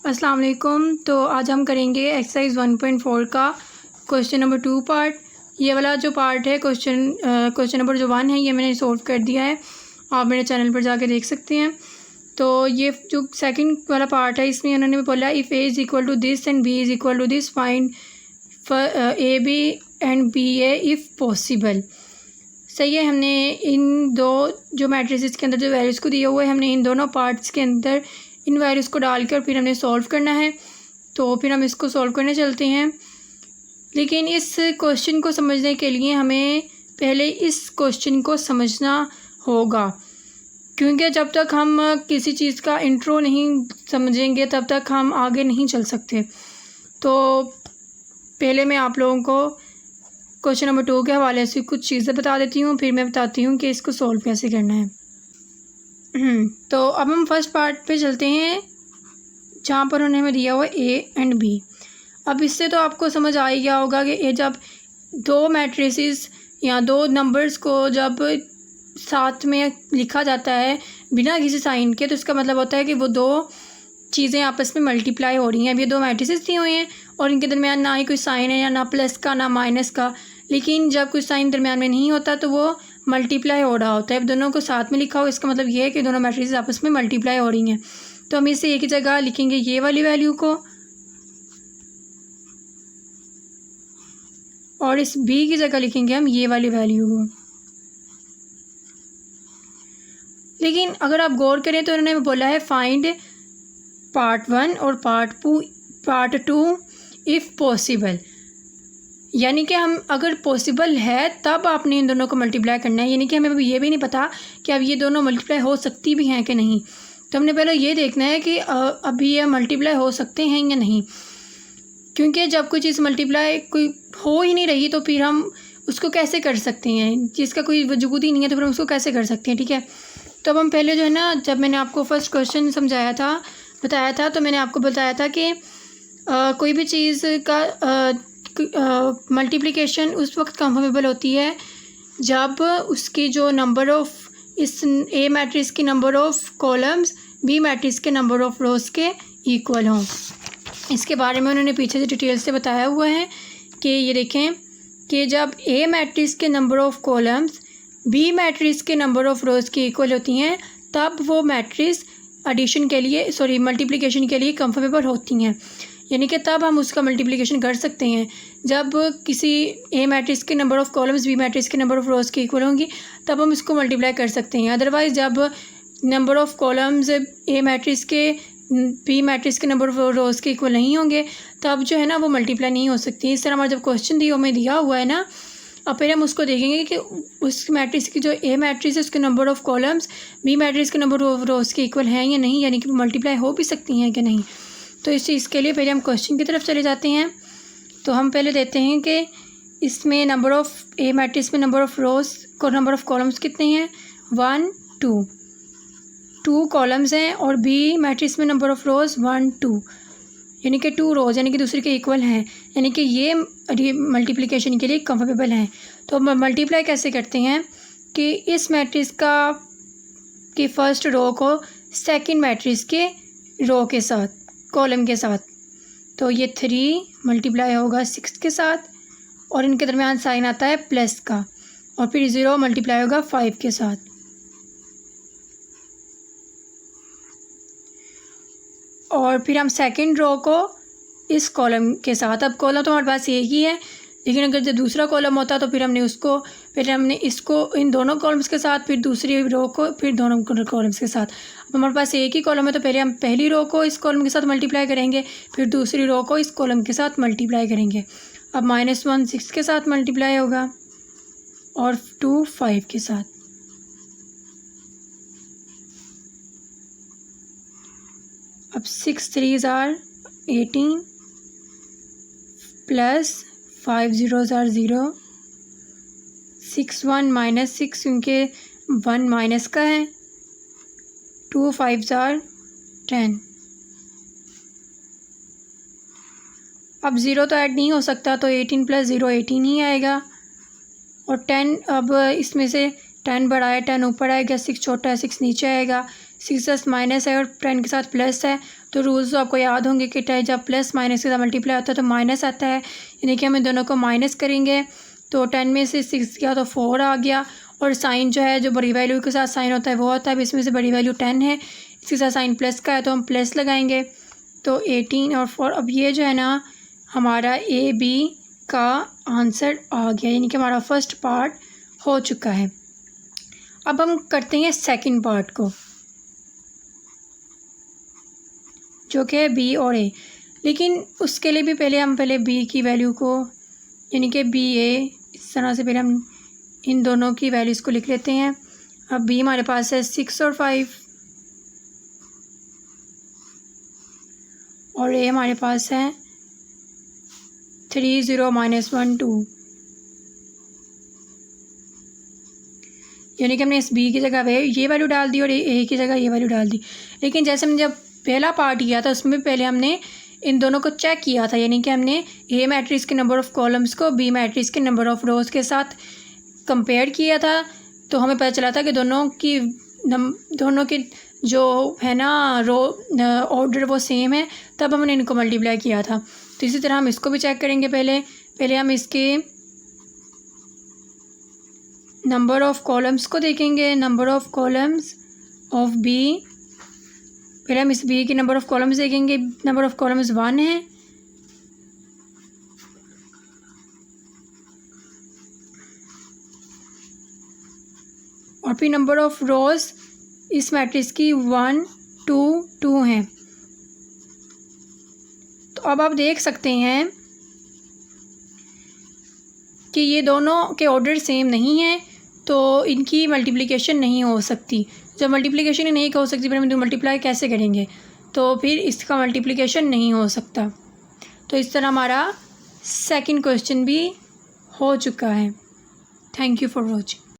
अस्सलाम वालेकुम। तो आज हम करेंगे एक्सरसाइज 1.4 का क्वेश्चन नंबर 2 पार्ट। ये वाला जो पार्ट है क्वेश्चन नंबर जो 1 है ये मैंने सॉल्व कर दिया है, आप मेरे चैनल पर जाके देख सकते हैं। तो ये जो सेकंड वाला पार्ट है इसमें उन्होंने बोला if A is equal to this and B is equal to this find A B and B A if possible. सही है, हमने इन दो जो मैट्रिसेस के अंदर जो वैल्यूज़ को दिए हुए हैं हमने इन दोनों पार्ट्स के अंदर इन वैल्यूज़ को डालकर फिर हमने सॉल्व करना है। तो फिर हम इसको सॉल्व करने चलते हैं, लेकिन इस क्वेश्चन को समझने के लिए हमें पहले इस क्वेश्चन को समझना होगा, क्योंकि जब तक हम किसी चीज़ का इंट्रो नहीं समझेंगे तब तक हम आगे नहीं चल सकते। तो पहले मैं आप लोगों को क्वेश्चन नंबर 2 के हवाले से कुछ चीज़ें बता देती हूँ, फिर मैं बताती हूँ कि इसको सॉल्व कैसे करना है। तो अब हम फर्स्ट पार्ट पे चलते हैं जहाँ पर उन्होंने हमें दिया हुआ ए एंड बी। अब इससे तो आपको समझ आ ही गया होगा कि ये जब दो मैट्रिसेस या दो नंबर्स को जब साथ में लिखा जाता है बिना किसी साइन के, तो इसका मतलब होता है कि वो दो चीज़ें आपस में मल्टीप्लाई हो रही हैं। अब ये दो मैट्रिसेस दिए हुए हैं और इनके दरमियान ना ही कोई साइन है, या ना प्लस का ना माइनस का, लेकिन जब कोई साइन दरमियान में नहीं होता तो वो मल्टीप्लाई हो रहा होता है। अब दोनों को साथ में लिखा हो इसका मतलब ये है कि दोनों मैट्रिसेस आपस में मल्टीप्लाई हो रही हैं। तो हम इसे एक ही जगह लिखेंगे ये वाली वैल्यू को, और इस बी की जगह लिखेंगे हम ये वाली वैल्यू को। लेकिन अगर आप गौर करें तो उन्होंने बोला है फाइंड पार्ट 1 और पार्ट 2 इफ़ पॉसिबल, यानी कि हम अगर पॉसिबल है तब आपने इन दोनों को मल्टीप्लाई करना है। यानी कि हमें ये भी नहीं पता कि अब ये दोनों मल्टीप्लाई हो सकती भी हैं कि नहीं, तो हमने पहले ये देखना है कि अभी ये मल्टीप्लाई हो सकते हैं या नहीं। क्योंकि जब कोई चीज़ मल्टीप्लाई कोई हो ही नहीं रही तो फिर हम उसको कैसे कर सकते हैं, जिसका कोई वजूद ही नहीं है तो फिर हम उसको कैसे कर सकते हैं। ठीक है, तो अब हम पहले जो है ना, जब मैंने आपको फर्स्ट क्वेश्चन बताया था तो मैंने आपको बताया था कि कोई भी चीज़ का मल्टीप्लिकेशन उस वक्त कंफर्मेबल होती है जब उसकी जो नंबर ऑफ़ इस ए मैट्रिक्स की number of columns B matrix के नंबर ऑफ़ रोज़ के इक्वल हों। इसके बारे में उन्होंने पीछे से डिटेल से बताया हुआ है कि ये देखें कि जब ए मैट्रिक्स के number of columns B matrix के नंबर ऑफ़ रोज़ के इक्वल होती हैं तब वो मैट्रिक्स मल्टीप्लिकेशन के लिए कंफर्मेबल होती हैं। यानी कि तब हम उसका मल्टीप्लिकेशन कर सकते हैं जब किसी ए मैट्रिक्स के number of columns B matrix के नंबर ऑफ़ रोज़ के इक्वल होंगी तब हम इसको मल्टीप्लाई कर सकते हैं। अदरवाइज़ जब number of columns A matrix के बी मैट्रिक्स के नंबर ऑफ़ रोज़ के इक्वल नहीं होंगे तब जो है ना वो मल्टीप्लाई नहीं हो सकती। इस तरह हमारा जब क्वेश्चन दिया हुआ है ना, अब फिर हम उसको देखेंगे कि उस मैट्रिक्स की जो ए मैट्रिक्स है उसके number of columns B matrix के नंबर ऑफ़ रोज़ के इक्वल हैं या नहीं, यानी कि मल्टीप्लाई हो भी सकती हैं कि नहीं। तो इस चीज़ के लिए पहले हम क्वेश्चन की तरफ चले जाते हैं। तो हम पहले देते हैं कि इसमें नंबर ऑफ़ ए मैट्रिक्स में नंबर ऑफ़ रोज़ को नंबर ऑफ़ कॉलम्स कितने हैं, 1 2 कॉलम्स हैं, और बी मैट्रिक्स में नंबर ऑफ़ रोज़ 1 2, यानी कि 2 रोज़ यानी कि दूसरे के इक्वल हैं, यानी कि ये मल्टीप्लिकेशन के लिए कंफर्मेबल हैं। तो हम मल्टीप्लाई कैसे करते हैं कि इस मैट्रिक्स की फ़र्स्ट रो को सेकंड मैट्रिक्स के रो के साथ, कॉलम के साथ, तो ये 3 मल्टीप्लाई होगा 6 के साथ, और इनके दरमियान साइन आता है प्लस का, और फिर 0 मल्टीप्लाई होगा 5 के साथ। और फिर हम सेकंड रो को इस कॉलम के साथ, अब कॉलम तो हमारे पास एक ही है, लेकिन अगर जब दूसरा कॉलम होता तो फिर हमने इसको इन दोनों कॉलम्स के साथ, फिर दूसरी रो को फिर दोनों कॉलम्स के साथ। अब हमारे पास एक ही कॉलम है तो पहले हम पहली रो को इस कॉलम के साथ मल्टीप्लाई करेंगे, फिर दूसरी रो को इस कॉलम के साथ मल्टीप्लाई करेंगे। अब -1 6 के साथ मल्टीप्लाई होगा और 2 5 के साथ। अब 6 3s are 18 plus 5 0s are 0, 6 1 -6 क्योंकि 1 माइनस का है, 2 5s are 10। अब 0 तो ऐड नहीं हो सकता तो 18 + 0 18 ही आएगा, और 10 अब इसमें से 10 बड़ा है 10 ऊपर आएगा, 6 छोटा है 6 नीचे आएगा, 6 माइनस है और 10 के साथ प्लस है तो रूल्स तो आपको याद होंगे कि जब प्लस माइनस के साथ मल्टीप्लाई होता है तो माइनस आता है, यानी कि हम इन दोनों को माइनस करेंगे। तो 10 में से 6 गया तो 4 आ गया, और साइन जो है जो बड़ी वैल्यू के साथ साइन होता है वो होता है। इसमें से बड़ी वैल्यू 10 है, इसके साथ साइन प्लस का है तो हम प्लस लगाएंगे। तो 18 और 4, अब ये जो है ना हमारा ए बी का आंसर आ गया, यानी कि हमारा फर्स्ट पार्ट हो चुका है। अब हम करते हैं सेकंड पार्ट को, जो कि है बी और ए। लेकिन उसके लिए भी पहले बी की वैल्यू को, यानी कि बी ए, इस तरह से पहले हम इन दोनों की वैल्यूज़ को लिख लेते हैं। अब बी हमारे पास है 6 और 5, और ए हमारे पास है 3 0 -1 2, यानी कि हमने इस बी की जगह ये वैल्यू डाल दी और ए की जगह ये वैल्यू डाल दी। लेकिन जैसे हमने जब पहला पार्ट किया था उसमें पहले हमने इन दोनों को चेक किया था, यानी कि हमने ए मैट्रिक्स के नंबर ऑफ़ कॉलम्स को बी मैट्रिक्स के नंबर ऑफ़ रोज़ के साथ कंपेयर किया था। तो हमें पता चला था कि दोनों के जो है ना रो ऑर्डर वो सेम है, तब हमने इनको मल्टीप्लाई किया था। तो इसी तरह हम इसको भी चेक करेंगे। पहले हम इसके नंबर ऑफ़ कॉलम्स को देखेंगे। Number of columns of B, पहले हम इस बी के नंबर ऑफ़ कॉलम्स देखेंगे। नंबर ऑफ़ कॉलम्स 1 है, और फिर नंबर ऑफ़ रोज़ इस मैट्रिक्स की 1 2 2 हैं। तो अब आप देख सकते हैं कि ये दोनों के ऑर्डर सेम नहीं हैं, तो इनकी मल्टीप्लिकेशन नहीं हो सकती। जब मल्टीप्लिकेशन ही नहीं हो सकती फिर हम इनको मल्टीप्लाई कैसे करेंगे, तो फिर इसका मल्टीप्लिकेशन नहीं हो सकता। तो इस तरह हमारा सेकंड क्वेश्चन भी हो चुका है। Thank you for watching.